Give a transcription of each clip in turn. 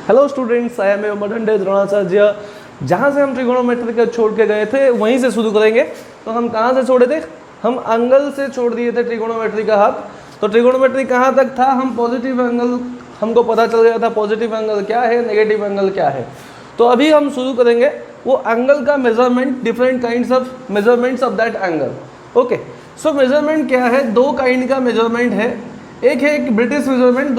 Hello students, I am Madan Dronacharya. जहाँ से हम ट्रिगोनोमेट्री का छोड़ के गए थे वहीं से शुरू करेंगे। तो हम कहाँ से छोड़े थे? हम एंगल से छोड़ दिए थे ट्रिगोनोमेट्री का हाथ। तो ट्रिगोनोमेट्री कहाँ तक था? हम पॉजिटिव एंगल, हमको पता चल गया था पॉजिटिव एंगल क्या है, नेगेटिव एंगल क्या है। तो अभी हम शुरू करेंगे वो एंगल का measurement, different kinds of measurements of that angle. Okay, so measurement क्या है? दो काइंड का मेजरमेंट है। एक है एक ब्रिटिश मेजरमेंट,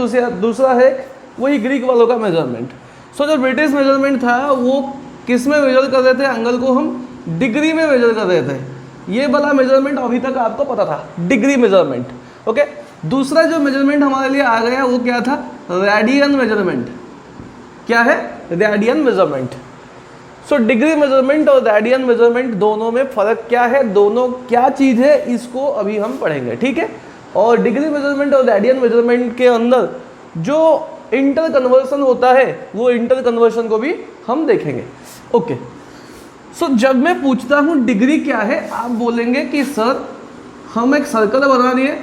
दूसरा है वही ग्रीक वालों का मेजरमेंट। सो जो ब्रिटिश मेजरमेंट था वो किस में मेजर कर रहे थे? एंगल को हम डिग्री में मेजर कर रहे थे। ये वाला मेजरमेंट अभी तक आपको पता था, डिग्री मेजरमेंट। ओके, दूसरा जो मेजरमेंट हमारे लिए आ गया वो क्या था? Radian measurement. क्या है? Radian measurement. So degree measurement और रेडियन मेजरमेंट दोनों में फर्क क्या है, दोनों क्या चीज़ है, इसको अभी हम पढ़ेंगे। ठीक है, और डिग्री मेजरमेंट और रेडियन मेजरमेंट के अंदर जो इंटर कन्वर्सन होता है वो इंटर कन्वर्सन को भी हम देखेंगे। ओके, सो जब मैं पूछता हूँ डिग्री क्या है, आप बोलेंगे कि सर हम एक सर्कल बना दिए,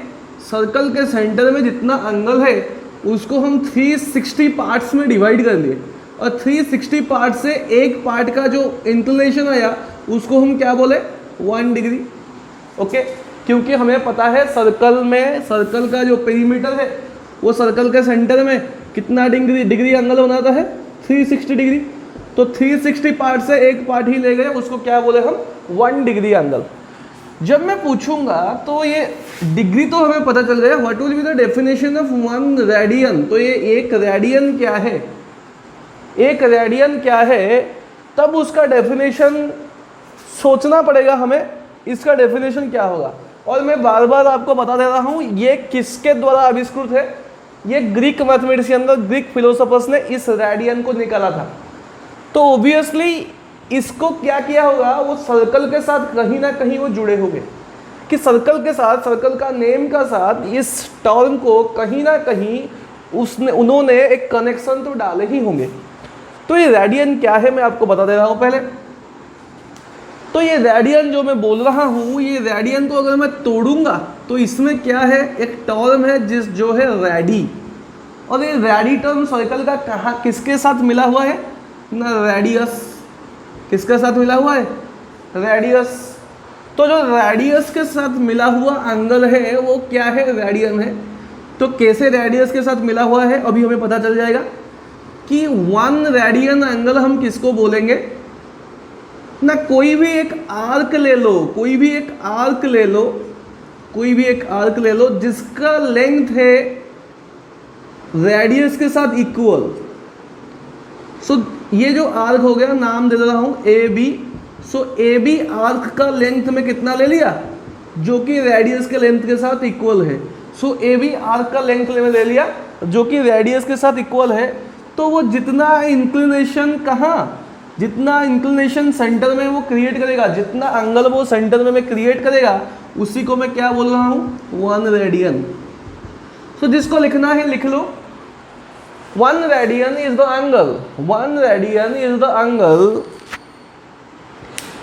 सर्कल के सेंटर में जितना एंगल है उसको हम 360 पार्ट्स में डिवाइड कर लिए, और 360 पार्ट से एक पार्ट का जो इंक्लिनेशन आया उसको हम क्या बोले? 1 डिग्री। ओके, क्योंकि हमें पता है सर्कल में, सर्कल का जो पेरीमीटर है वो सर्कल के सेंटर में कितना डिग्री एंगल बनाता है? 360 डिग्री। तो 360 पार्ट से एक पार्ट ही ले गए, उसको क्या बोले हम? 1 डिग्री एंगल। जब मैं पूछूंगा तो ये डिग्री तो हमें पता चल गया, what will be the definition of 1 radian. तो ये एक रेडियन क्या है, एक रेडियन क्या है, तब उसका डेफिनेशन सोचना पड़ेगा हमें, इसका डेफिनेशन क्या होगा। और मैं बार बार आपको बता दे रहा हूँ ये किसके द्वारा आविष्कृत है? ये ग्रीक मैथमेटिशियन, ग्रीक फिलोसोफर्स ने इस रेडियन को निकाला था। तो ऑब्वियसली इसको क्या किया होगा, वो सर्कल के साथ कहीं ना कहीं वो जुड़े होंगे, कि सर्कल के साथ, सर्कल का नेम का साथ इस टर्म को कहीं ना कहीं उन्होंने एक कनेक्शन तो डाले ही होंगे। तो ये रेडियन क्या है मैं आपको बता दे रहा हूँ पहले। तो ये रेडियन जो मैं बोल रहा हूँ, ये रेडियन को अगर मैं तोड़ूंगा तो इसमें क्या है? एक टर्म है जो है रेडी, और ये रेडी टर्म सर्कल का कहाँ किसके साथ मिला हुआ है? ना रेडियस। किसके साथ मिला हुआ है? रेडियस। तो जो रेडियस के साथ मिला हुआ एंगल है वो क्या है? रेडियन है। तो कैसे रेडियस के साथ मिला हुआ है अभी हमें पता चल जाएगा कि 1 रेडियन एंगल हम किसको बोलेंगे ना। कोई भी एक आर्क ले लो, कोई भी एक आर्क ले लो, कोई भी एक आर्क ले लो जिसका लेंथ है रेडियस के साथ इक्वल। सो ये जो आर्क हो गया, नाम दे रहा हूँ A B. So A B arc का लेंथ में कितना ले लिया? जो कि रेडियस के लेंथ के साथ इक्वल है। सो ए बी आर्क का लेंथ में ले लिया जो कि रेडियस के साथ इक्वल है। तो वो जितना इंक्लिनेशन, कहाँ, जितना इंक्लिनेशन सेंटर में वो क्रिएट करेगा, जितना एंगल वो सेंटर में क्रिएट करेगा, उसी को मैं क्या बोल रहा हूँ? 1 रेडियन। सो जिसको लिखना है लिख लो। 1 radian is the angle, 1 radian is the angle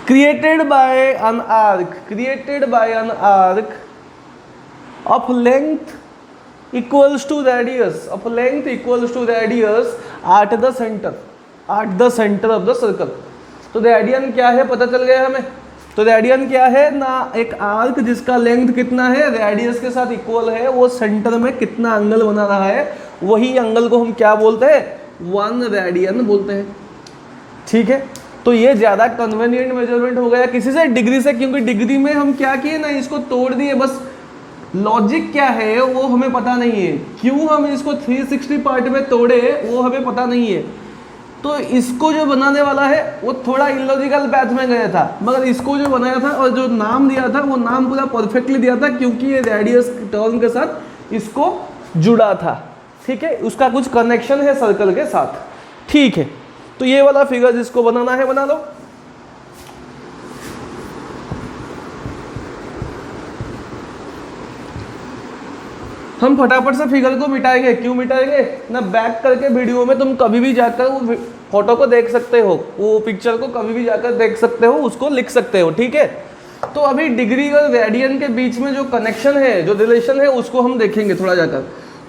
created by an arc of length equals to radius, at the center of the circle। तो रेडियन क्या है पता चल गया हमें। तो रेडियन क्या है ना? एक आर्क जिसका लेंथ कितना है? रेडियस के साथ इक्वल है, वो सेंटर में कितना एंगल बना रहा है, वही एंगल को हम क्या बोलते हैं? 1 रेडियन बोलते हैं। ठीक है, तो ये ज़्यादा कन्वीनियंट मेजरमेंट हो गया किसी से? डिग्री से, क्योंकि डिग्री में हम क्या किए ना, इसको तोड़ दिए। बस लॉजिक क्या है वो हमें पता नहीं है, क्यों हम इसको 360 पार्ट में तोड़े वो हमें पता नहीं है। तो इसको जो बनाने वाला है वो थोड़ा इलॉजिकल पैथ में गया था, मगर इसको जो बनाया था और जो नाम दिया था वो नाम पूरा परफेक्टली दिया था, क्योंकि ये रेडियस टर्म के साथ इसको जुड़ा था। ठीक है, उसका कुछ कनेक्शन है सर्कल के साथ। ठीक है, तो ये वाला फिगर जिसको बनाना है बना लो। हम फटाफट से फिगर को मिटाएंगे। क्यों मिटाएंगे ना? बैक करके वीडियो में तुम कभी भी जाकर वो फोटो को देख सकते हो, वो पिक्चर को कभी भी जाकर देख सकते हो, उसको लिख सकते हो। ठीक है, तो अभी डिग्री और रेडियन के बीच में जो कनेक्शन है, जो रिलेशन है, उसको हम देखेंगे थोड़ा जाकर।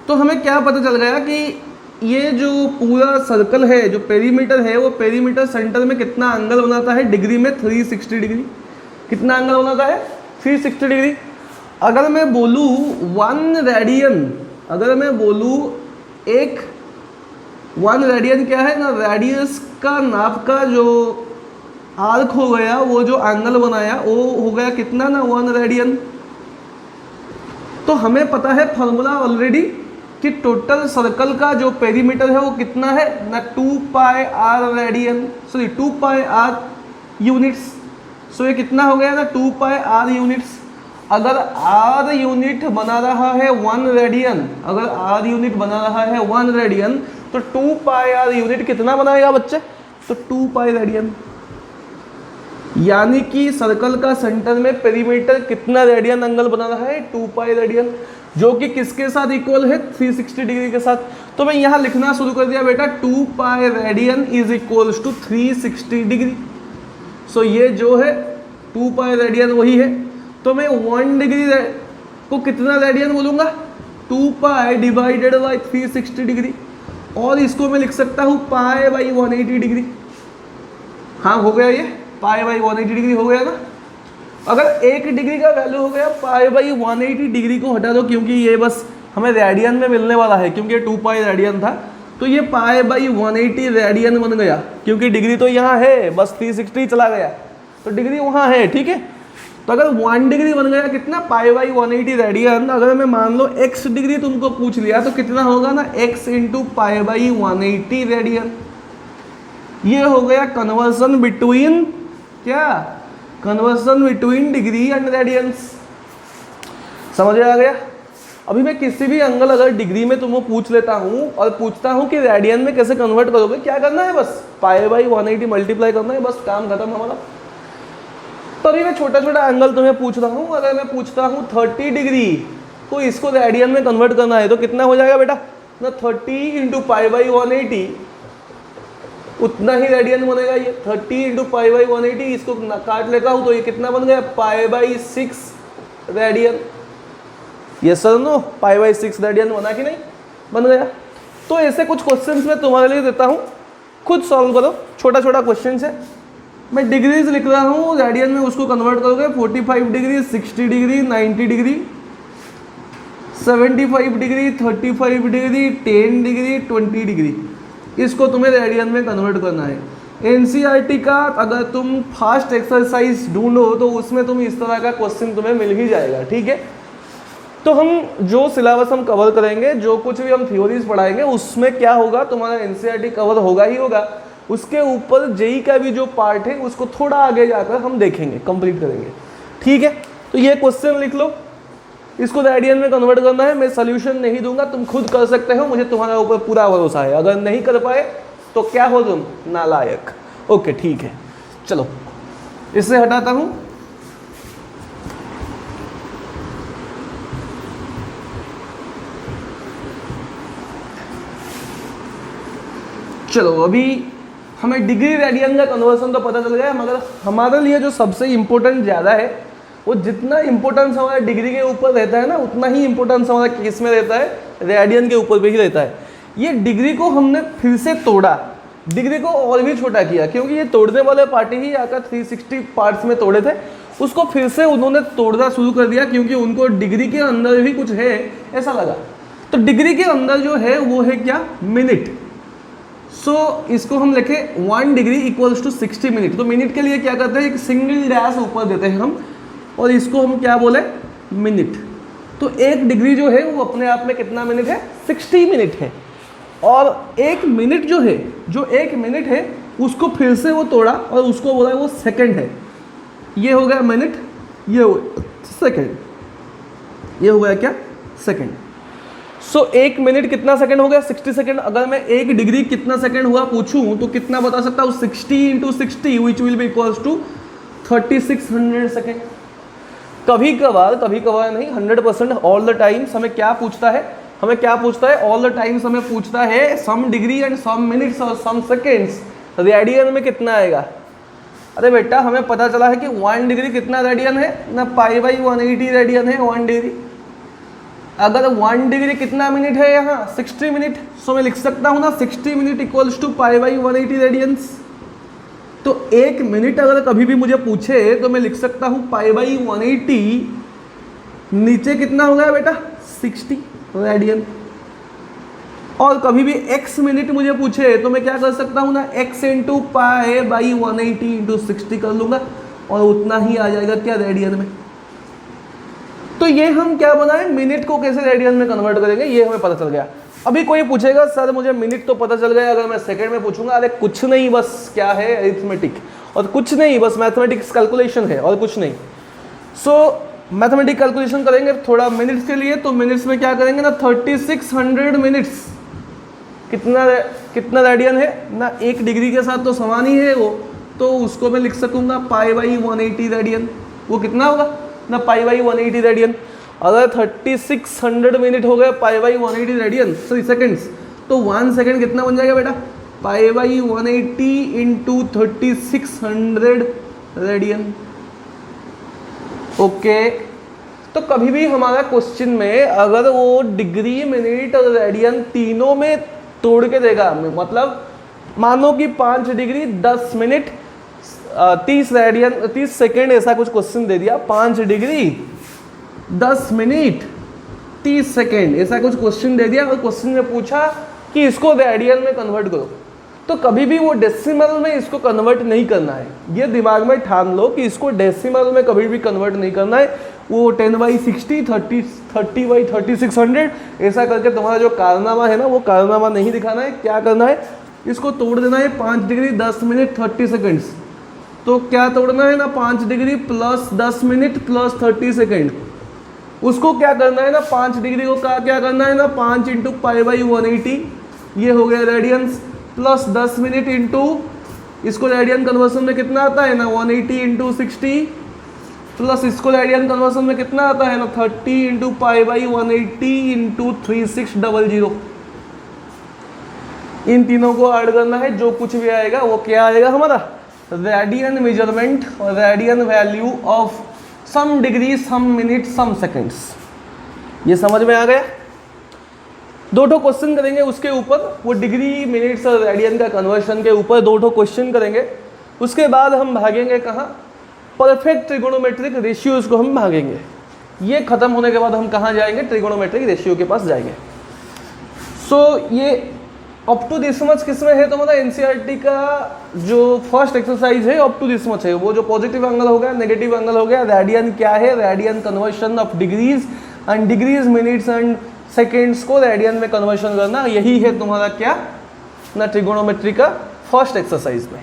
तो हमें क्या पता चल गया कि ये जो पूरा सर्कल है, जो पेरीमीटर है, वो पेरीमीटर सेंटर में कितना एंगल बनाता है डिग्री में? 360 डिग्री। कितना एंगल बनाता है? 360 डिग्री। अगर मैं बोलूँ 1 रेडियन, अगर मैं बोलूँ 1 रेडियन क्या है ना, रेडियस का नाप का जो आर्क हो गया, वो जो एंगल बनाया वो हो गया कितना ना, 1 रेडियन। तो हमें पता है फॉर्मूला ऑलरेडी कि टोटल सर्कल का जो पेरीमीटर है वो कितना है ना, 2 pi r radian, sorry 2 pi r units. So ये कितना हो गया ना, 2 पाई आर यूनिट्स। अगर आर यूनिट बना रहा है 1 रेडियन, अगर आर यूनिट बना रहा है 1 रेडियन, तो 2 पाई आर यूनिट कितना बनाएगा बच्चे? तो 2 पाई रेडियन। यानी कि सर्कल का सेंटर में पेरीमीटर कितना रेडियन एंगल बना रहा है? 2 पाई रेडियन, जो कि किसके साथ इक्वल है? 360 डिग्री के साथ। तो मैं यहाँ लिखना शुरू कर दिया बेटा, 2 pi radian is equals to 360 degree. So ये जो है 2 पाई रेडियन वही है। तो मैं 1 डिग्री को कितना रेडियन बोलूँगा? 2 पाई डिवाइडेड बाई 360 डिग्री। और इसको मैं लिख सकता हूँ पाई बाई 180 डिग्री। हाँ हो गया, ये पाई बाई 180 डिग्री हो गया ना। अगर 1 डिग्री का वैल्यू हो गया, पाई बाई 180 डिग्री को हटा दो, क्योंकि ये बस हमें रेडियन में मिलने वाला है, क्योंकि 2 पाई रेडियन था। तो ये पाई बाई 180 रेडियन बन गया, क्योंकि डिग्री तो यहाँ है, बस 360 चला गया तो डिग्री वहाँ है, ठीक है। तो अगर 1 डिग्री बन गया कितना, पाई बाई 180 रेडियन। अगर मैं मान लो x डिग्री तुमको पूछ लिया तो कितना होगा ना, x into pi by 180 radian. ये हो गया कन्वर्सन बिटवीन, क्या? Conversion between degree and radians. समझ में आ गया? अभी मैं किसी भी एंगल अगर डिग्री में तुमको पूछ लेता हूँ और पूछता हूँ कि रेडियन में कैसे कन्वर्ट करोगे, क्या करना है? बस पाई बाई 180 मल्टीप्लाई करना है, बस काम खत्म हमारा। तो अभी मैं छोटा छोटा एंगल तुम्हें पूछ रहा हूँ। अगर मैं पूछता हूँ 30 डिग्री को इसको रेडियन में कन्वर्ट करना है तो कितना हो जाएगा बेटा ना, 30 इंटू पाई बाई 180, उतना ही रेडियन बनेगा ये। 30 इंटू पाई बाई 180, इसको काट लेता हूँ तो ये कितना बन गया, पाई बाई 6 रेडियन। ये sir no, pi by 6 radian बना कि नहीं? बन गया। तो ऐसे कुछ क्वेश्चंस मैं तुम्हारे लिए देता हूँ, खुद सॉल्व करो। छोटा छोटा क्वेश्चन है, मैं डिग्रीज लिख रहा हूँ, रेडियन में उसको कन्वर्ट करोगे। 45 degree, 60 degree, 90 degree, 75 degree, 35 degree, 10 degree, 20 degree, इसको तुम्हें रेडियन में कन्वर्ट करना है। एनसीईआरटी का अगर तुम फास्ट एक्सरसाइज ढूंढो तो उसमें तुम इस तरह का क्वेश्चन तुम्हें मिल ही जाएगा, ठीक है। तो हम जो सिलेबस हम कवर करेंगे, जो कुछ भी हम थ्योरीज पढ़ाएंगे, उसमें क्या होगा, तुम्हारा एनसीईआरटी कवर होगा ही होगा। उसके ऊपर जेई का भी जो पार्ट है उसको थोड़ा आगे जाकर हम देखेंगे, कंप्लीट करेंगे, ठीक है। तो ये क्वेश्चन लिख लो, इसको रेडियन में कन्वर्ट करना है। मैं सोल्यूशन नहीं दूंगा, तुम खुद कर सकते हो, मुझे तुम्हारे ऊपर पूरा भरोसा है। अगर नहीं कर पाए तो क्या हो तुम, नालायक। ओके ठीक है, चलो इससे हटाता हूं। चलो अभी हमें डिग्री रेडियन का कन्वर्सन तो पता चल गया, मगर हमारे लिए जो सबसे इम्पोर्टेंट ज़्यादा है, वो जितना इम्पोर्टेंस हमारा डिग्री के ऊपर रहता है ना, उतना ही इम्पोर्टेंस हमारा किस में रहता है, रेडियन के ऊपर भी ही रहता है। ये डिग्री को हमने फिर से तोड़ा, डिग्री को और भी छोटा किया, क्योंकि ये तोड़ने वाले पार्टी ही आकर 360 पार्ट्स में तोड़े थे, उसको फिर से उन्होंने तोड़ना शुरू कर दिया, क्योंकि उनको डिग्री के अंदर भी कुछ है ऐसा लगा। तो डिग्री के अंदर जो है वो है क्या, मिनट। सो इसको हम लिखे 1 डिग्री इक्वल्स टू 60 मिनट। तो मिनट के लिए क्या करते हैं, एक सिंगल डैश ऊपर देते हैं हम, और इसको हम क्या बोले, मिनट। तो 1 डिग्री जो है वो अपने आप में कितना मिनट है, 60 मिनट है। और 1 मिनट जो है, जो 1 मिनट है उसको फिर से वो तोड़ा और उसको बोला वो सेकंड है। ये हो गया मिनट, ये हो सेकंड, ये हो गया क्या, सेकंड। सो 1 मिनट कितना सेकंड हो गया, 60 सेकंड। अगर मैं 1 डिग्री कितना सेकंड हुआ पूछूं तो कितना बता सकता हूँ, 60 into 60 which will be equals to 3600 second. कभी कभार नहीं, 100% ऑल द टाइम्स हमें क्या पूछता है, हमें क्या पूछता है, ऑल द टाइम्स हमें पूछता है some degree and some minutes और सम सेकेंड्स, रेडियन में कितना आएगा। अरे बेटा हमें पता चला है कि 1 डिग्री कितना रेडियन है ना, पाई बाई 180 रेडियन है 1 डिग्री। अगर 1 डिग्री कितना मिनट है यहाँ 60 मिनट, सो मैं लिख सकता हूँ ना 60 minute equals to pi by 180 radians. तो 1 मिनट अगर कभी भी मुझे पूछे तो मैं लिख सकता हूँ पाई बाई 180, नीचे कितना हो गया बेटा 60 रेडियन। और कभी भी x मिनट मुझे पूछे तो मैं क्या कर सकता हूँ ना x into pi by 180 into 60 कर लूँगा और उतना ही आ जाएगा क्या रेडियन में। तो ये हम क्या बनाए, मिनट को कैसे रेडियन में कन्वर्ट करेंगे ये हमें पता चल गया। अभी कोई पूछेगा सर मुझे मिनट तो पता चल गया, अगर मैं सेकंड में पूछूंगा अरे कुछ नहीं बस क्या है अरिथमेटिक, और कुछ नहीं बस मैथमेटिक्स कैलकुलेशन है और कुछ नहीं। सो मैथमेटिक कैलकुलेशन करेंगे थोड़ा मिनट्स के लिए, तो मिनट्स में क्या करेंगे ना 3600 मिनट्स कितना रेडियन है ना, 1 डिग्री के साथ तो समान ही है वो, तो उसको मैं लिख सकूंगा पाई बाई 180 रेडियन। वो कितना होगा ना पाई बाई 180 रेडियन। अगर 3600 मिनट हो गए पाई बाई 180 रेडियन सॉरी सेकेंड्स, तो 1 सेकेंड कितना बन जाएगा बेटा पाई बाई 180 इंटू 3600 रेडियन। ओके, तो कभी भी हमारा क्वेश्चन में अगर वो डिग्री मिनट और रेडियन तीनों में तोड़ के देगा, मतलब मानो कि 5 डिग्री 10 मिनट 30 रेडियन 30 सेकेंड ऐसा कुछ क्वेश्चन दे दिया, 5 डिग्री 10 मिनट 30 सेकेंड ऐसा कुछ क्वेश्चन दे दिया और क्वेश्चन में पूछा कि इसको रेडियन में कन्वर्ट करो, तो कभी भी वो डेसिमल में इसको कन्वर्ट नहीं करना है। ये दिमाग में ठान लो कि इसको डेसिमल में कभी भी कन्वर्ट नहीं करना है। वो 10/60 30/3600 ऐसा करके तुम्हारा जो कारनामा है ना वो कारनामा नहीं दिखाना है। क्या करना है, इसको तोड़ देना है 5 डिग्री 10 मिनट 30 सेकेंड्स। तो क्या तोड़ना है ना 5 degree plus 10 minute plus 30 second, उसको क्या करना है ना 5 डिग्री को क्या करना है ना 5 इंटू पाई बाई 180, ये हो गया रेडियंस, प्लस 10 मिनट इंटू इसको रेडियन कन्वर्सन में कितना आता है ना 180 इंटू 60, प्लस इसको रेडियन कन्वर्सन में कितना आता है ना 30 इंटू पाई बाई 180 इंटू 3600। इन तीनों को ऐड करना है, जो कुछ भी आएगा वो क्या आएगा हमारा रेडियन मेजरमेंट और radian value of some degree some minute some seconds. ये समझ में आ गया। 2 क्वेश्चन करेंगे उसके ऊपर, वो डिग्री मिनट्स और रेडियन का कन्वर्शन के ऊपर 2 क्वेश्चन करेंगे। उसके बाद हम भागेंगे कहाँ, परफेक्ट ट्रिगोनोमेट्रिक रेशियोज को हम भागेंगे। ये खत्म होने के बाद हम कहाँ जाएंगे, ट्रिगोनोमेट्रिक रेशियो के पास जाएंगे। सो ये अप टू दिस मच किस में है, तो मतलब एनसीईआरटी का जो फर्स्ट एक्सरसाइज है अप टू दिस मच है। वो जो पॉजिटिव एंगल हो गया, नेगेटिव एंगल हो गया, रेडियन क्या है, radian conversion of degrees and degrees minutes and seconds को रेडियन में कन्वर्शन करना, यही है तुम्हारा क्या ना ट्रिगोनोमेट्री का फर्स्ट एक्सरसाइज में।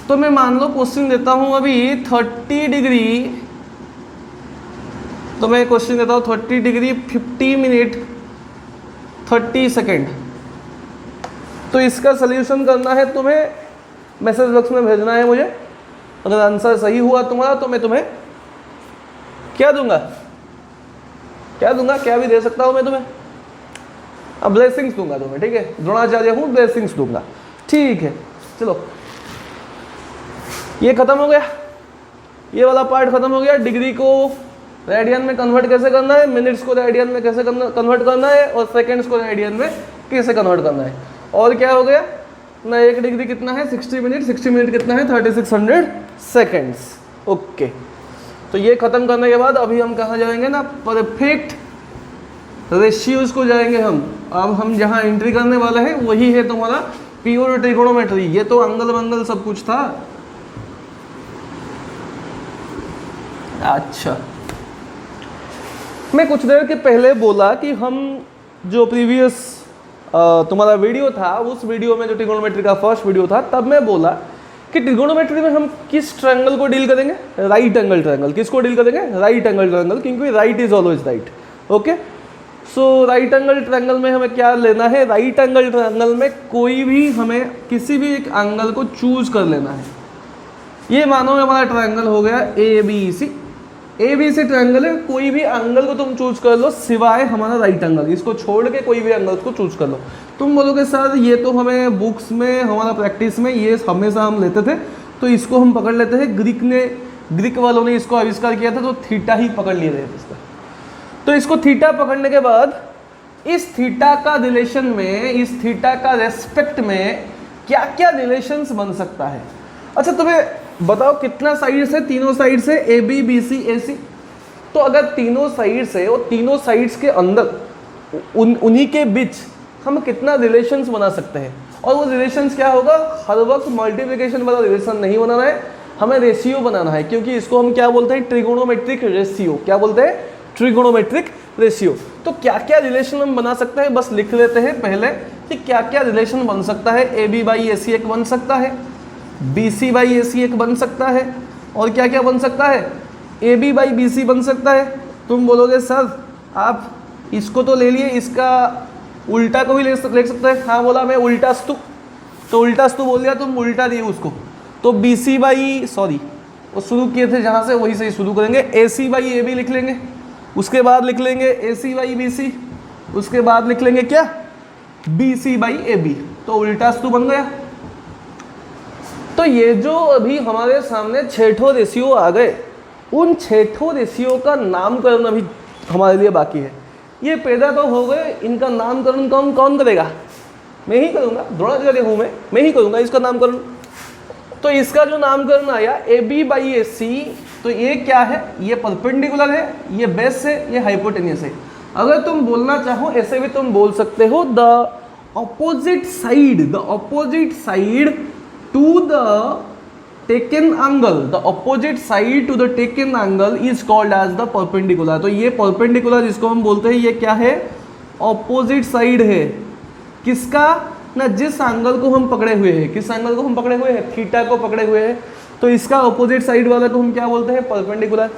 तो मैं मान लो क्वेश्चन देता हूं अभी 30 डिग्री, तो मैं क्वेश्चन देता हूं 30 डिग्री 50 मिनट 30 सेकेंड। तो इसका सलूशन करना है, तुम्हें मैसेज बॉक्स में भेजना है मुझे। अगर आंसर सही हुआ तुम्हारा तो मैं तुम्हें क्या दूंगा, क्या भी दे सकता हूं मैं तुम्हें, अब ब्लेसिंग्स दूंगा तुम्हें, ठीक है, द्रोणाचार्य हूं, ब्लेसिंग्स दूंगा, ठीक है। चलो ये खत्म हो गया, ये वाला पार्ट खत्म हो गया। डिग्री को रेडियन में कन्वर्ट कैसे करना है, मिनट्स को रेडियन में कैसे कन्वर्ट करना है, और सेकेंड्स को रेडियन में कैसे कन्वर्ट करना है। और क्या हो गया ना, 1 डिग्री कितना है 60 मिनट, 60 मिनट कितना है 3600 सेकेंड्स। ओके, तो ये खत्म करने के बाद अभी हम कहाँ जाएंगे ना, परफेक्ट रेशियोज को जाएंगे हम। अब हम जहाँ एंट्री करने वाले हैं वही है तुम्हारा प्योर ट्रिगोनोमेट्री। ये तो अंगल मंगल सब कुछ था। अच्छा, मैं कुछ देर के पहले बोला कि हम जो प्रीवियस तुम्हारा वीडियो था, उस वीडियो में जो ट्रिगोनोमेट्री का फर्स्ट वीडियो था, तब मैं बोला कि ट्रिगोनोमेट्री में हम किस ट्रायंगल को डील करेंगे, राइट एंगल ट्रायंगल। किसको डील करेंगे, राइट एंगल ट्रायंगल, क्योंकि right is always right. Okay, so right angle triangle में हमें क्या लेना है, राइट एंगल ट्रायंगल में कोई भी हमें किसी भी एक एंगल को चूज कर लेना है। ये मानो हमारा ट्रायंगल हो गया ए बी सी ट्रायंगल है, कोई भी एंगल को तुम चूज कर लो सिवाय हमारा राइट एंगल, इसको छोड़ के कोई भी एंगल को चूज कर लो। तुम बोलोगे सर ये तो हमें बुक्स में हमारा प्रैक्टिस में ये हमेशा हम लेते थे, तो इसको हम पकड़ लेते हैं, ग्रीक वालों ने इसको आविष्कार किया था तो थीटा ही पकड़ लिए थे इसका। तो इसको थीटा पकड़ने के बाद इस थीटा का रिलेशन में, इस थीटा का रेस्पेक्ट में क्या क्या रिलेशंस बन सकता है। अच्छा तुम्हें बताओ कितना साइड से, तीनों साइड से ए बी बी सी ए सी, तो अगर तीनों साइड से और तीनों साइड्स के अंदर उन्हीं के बीच हम कितना रिलेशंस बना सकते हैं। और वो रिलेशंस क्या होगा, हर वक्त मल्टीप्लिकेशन वाला रिलेशन नहीं बनाना है, हमें रेशियो बनाना है, क्योंकि इसको हम क्या बोलते हैं, ट्रिगोनोमेट्रिक रेशियो। क्या बोलते हैं, ट्रिगोनोमेट्रिक रेशियो। तो क्या क्या रिलेशन हम बना सकते हैं, बस लिख लेते हैं पहले कि क्या क्या रिलेशन बन सकता है। ए बी बाई ए सी एक बन सकता है, बी सी बाई ए सी एक बन सकता है, और क्या क्या बन सकता है, A B by B C बन सकता है। तुम बोलोगे सर आप इसको तो ले लिए, इसका उल्टा को भी ले सकते हैं। हाँ बोला मैं, उल्टा स्तु, तो उल्टा स्तु बोल दिया, तुम उल्टा दिए उसको, तो बी सी बाई, सॉरी वो शुरू किए थे जहाँ से वहीं से ही शुरू करेंगे, ए सी बाई ए बी लिख लेंगे, उसके बाद लिख लेंगे ए सी बाई बी सी, उसके बाद लिख लेंगे क्या, B C by A B, तो उल्टा स्तु बन गया। तो ये जो अभी हमारे सामने छठों रेशियो आ गए, उन छठों रेशियो का नामकरण अभी हमारे लिए बाकी है। ये पैदा तो हो गए, इनका नामकरण कौन करेगा, मैं ही करूँगा, द्रोणाचार्य हूँ मैं ही करूँगा इसका नामकरण। तो इसका जो नामकरण आया ए बी बाई ए सी, तो ये क्या है, ये परपेंडिकुलर है, ये बेस है, ये हाइपोटेनियस है। अगर तुम बोलना चाहो ऐसे भी तुम बोल सकते हो, the opposite side to the taken angle, the opposite side to the taken angle is called as the perpendicular. तो ये परपेंडिकुलर जिसको हम बोलते हैं, ये क्या है, ऑपोजिट साइड है, किसका ना, जिस एंगल को हम पकड़े हुए हैं। किस एंगल को हम पकड़े हुए हैं, थीटा को पकड़े हुए हैं, तो इसका ऑपोजिट साइड वाला को हम क्या बोलते हैं, परपेंडिकुलर।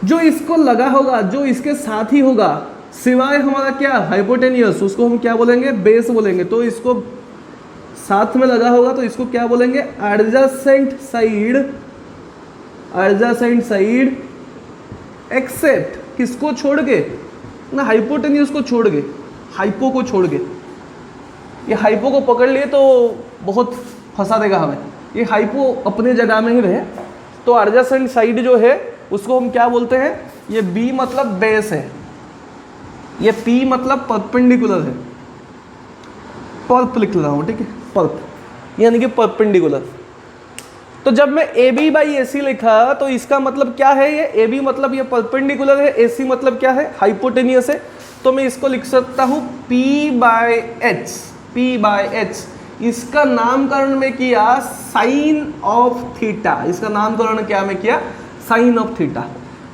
जो इसको लगा होगा, जो इसके साथ ही होगा, सिवाय हमारा क्या, हाइपोटेनियस, उसको हम क्या बोलेंगे, बेस बोलेंगे। तो इसको साथ में लगा होगा तो इसको क्या बोलेंगे, एडजेसेंट साइड, एक्सेप्ट किसको छोड़ के ना, हाइपोटेनियस को छोड़ के, हाइपो को छोड़ के। ये हाइपो को पकड़ लिए तो बहुत फंसा देगा हमें, ये हाइपो अपने जगह में ही रहे। तो एडजेसेंट साइड जो है उसको हम क्या बोलते हैं, ये बी मतलब बेस है, ये पी मतलब परपेंडिकुलर है, पल्प लिख रहा हूँ, ठीक है, पल्प यानी कि परपेंडिकुलर। तो जब मैं ए बी बाई ए सी लिखा तो इसका मतलब क्या है, ये ए बी मतलब ये परपेंडिकुलर है, ए सी मतलब क्या है, हाइपोटेनियस है। तो मैं इसको लिख सकता हूँ पी बाई एच। इसका नामकरण में किया साइन ऑफ थीटा, इसका नामकरण क्या में किया, साइन ऑफ थीटा।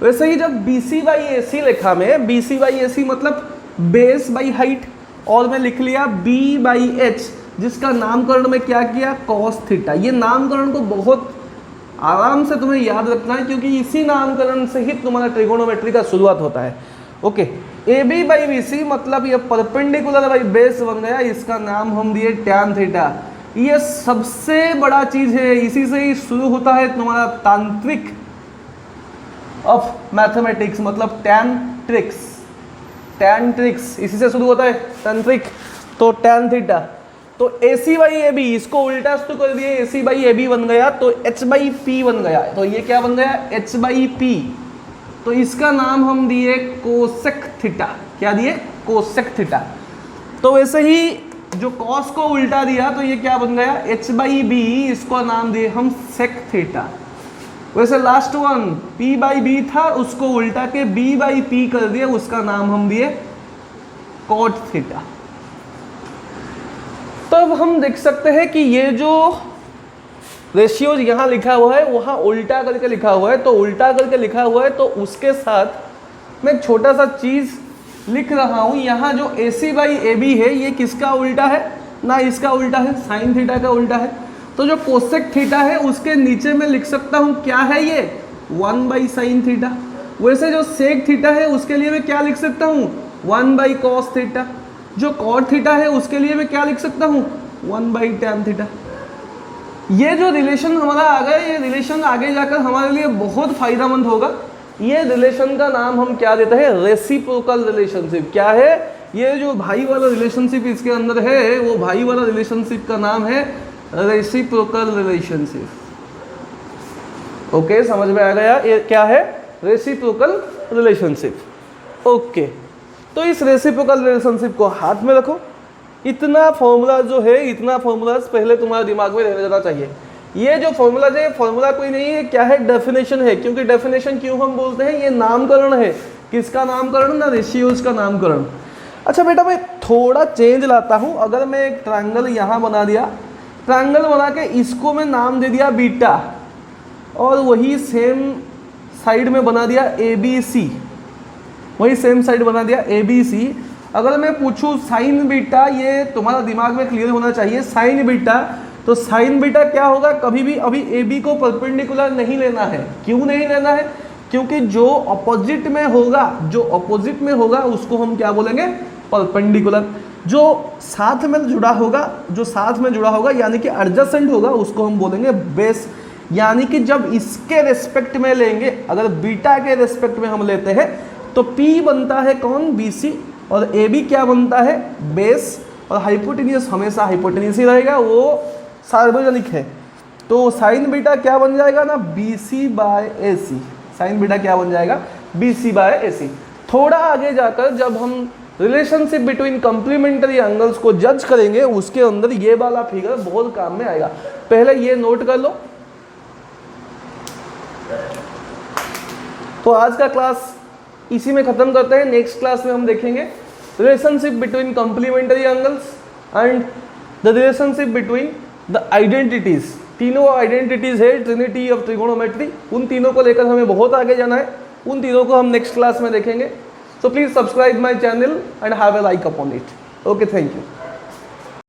वैसे ही जब बी सी बाई ए सी लिखा मैं, बी सी बाई ए सी मतलब बेस बाई हाइट, और मैं लिख लिया बी बाई एच, जिसका नामकरण में क्या किया, कॉस थीटा। ये नामकरण को बहुत आराम से तुम्हें याद रखना है, क्योंकि इसी नामकरण से ही तुम्हारा ट्रिगोनोमेट्री का शुरुआत होता है। Okay, A B by B C मतलब ये परपेंडिकुलर बाई बेस बन गया, इसका नाम हम दिए टैन थीटा। ये सबसे बड़ा चीज है, इसी से ही शुरू होता है तुम्हारा तांत्रिक ऑफ मैथमेटिक्स, मतलब टैन ट्रिक्स इसी से शुरू होता है, तांत्रिक। तो टैन थीटा, तो ए सी बाई ए बी, इसको उल्टा तो कर दिए, ए सी बाई ए बी बन गया, तो एच बाई पी बन गया। तो ये क्या बन गया, एच बाई पी। तो इसका नाम हम दिए कोसेक थीटा। क्या दिए, कोसेक थीटा। तो वैसे ही जो कॉस को उल्टा दिया तो ये क्या बन गया, एच बाई बी, इसको नाम दिए हम सेक थीटा। वैसे last one P by B था, उसको उल्टा के बी बाई पी कर दिए, उसका नाम हम दिए कॉट थीटा। तो अब हम देख सकते हैं कि ये जो रेशियोज यहाँ लिखा हुआ है वहाँ उल्टा करके लिखा हुआ है, तो उल्टा करके लिखा हुआ है तो उसके साथ मैं एक छोटा सा चीज़ लिख रहा हूँ। यहाँ जो ए सी बाई ए बी है ये किसका उल्टा है ना, इसका उल्टा है, साइन थीटा का उल्टा है। तो जो कोसेक थीटा है उसके नीचे मैं लिख सकता हूँ क्या है, ये 1 बाई साइन थीटा। वैसे जो सेक थीटा है उसके लिए मैं क्या लिख सकता हूँ, 1 बाई कॉस थीटा। जो कॉट थीटा है उसके लिए मैं क्या लिख सकता हूँ, 1 बाई टैन थीटा। ये जो रिलेशन हमारा आ गया, ये रिलेशन आगे जाकर हमारे लिए बहुत फायदेमंद होगा। ये रिलेशन का नाम हम क्या देते हैं, रेसिप्रोकल रिलेशनशिप। क्या है, ये जो भाई वाला रिलेशनशिप इसके अंदर है, वो भाई वाला रिलेशनशिप का नाम है रेसिप्रोकल रिलेशनशिप। ओके, समझ में आ गया, ये क्या है, रेसिप्रोकल रिलेशनशिप। ओके, तो इस रेसिप्रोकल रिलेशनशिप को हाथ में रखो। इतना फॉर्मूला जो है, इतना फॉर्मूलाज पहले तुम्हारे दिमाग में रहने देना चाहिए। ये जो फॉर्मूला है, फॉर्मूला कोई नहीं है, क्या है, डेफिनेशन है। क्योंकि डेफिनेशन क्यों हम बोलते हैं, ये नामकरण है। किसका नामकरण ना, रेशियोज का नामकरण। अच्छा बेटा, मैं थोड़ा चेंज लाता हूँ। अगर मैं एक ट्रायंगल यहाँ बना दिया, ट्रायंगल बना के इसको मैं नाम दे दिया बीटा, और वही सेम साइड में बना दिया ABC, वही सेम साइड बना दिया ABC। अगर मैं पूछूं साइन बीटा, ये तुम्हारा दिमाग में क्लियर होना चाहिए, साइन बीटा, तो साइन बीटा क्या होगा, कभी भी अभी AB को परपेंडिकुलर नहीं लेना है। क्यों नहीं लेना है, क्योंकि जो अपोजिट में होगा, जो अपोजिट में होगा उसको हम क्या बोलेंगे, परपेंडिकुलर। जो साथ में जुड़ा होगा, जो साथ में जुड़ा होगा यानी कि एडजेसेंट होगा, उसको हम बोलेंगे बेस। यानी कि जब इसके रेस्पेक्ट में लेंगे, अगर बीटा के रेस्पेक्ट में हम लेते हैं तो P बनता है कौन, BC, और AB क्या बनता है, बेस। और हाइपोटेन्यूस हमेशा हाइपोटेन्यूस ही रहेगा, वो सार्वजनिक है। तो साइन बीटा क्या बन जाएगा ना, BC/AC। साइन बीटा क्या बन जाएगा, BC/AC। थोड़ा आगे जाकर जब हम रिलेशनशिप बिटवीन कंप्लीमेंट्री एंगल्स को जज करेंगे, उसके अंदर ये वाला फिगर बहुत काम में आएगा। पहले ये नोट कर लो। तो आज का क्लास इसी में खत्म करते हैं। नेक्स्ट क्लास में हम देखेंगे relationship between complementary angles and the relationship between the identities. तीनों आइडेंटिटीज है ट्रिनिटी ऑफ ट्रिगोनोमेट्री, उन तीनों को लेकर हमें बहुत आगे जाना है। उन तीनों को हम नेक्स्ट क्लास में देखेंगे। So please subscribe my channel and have a like upon it. Okay, thank you.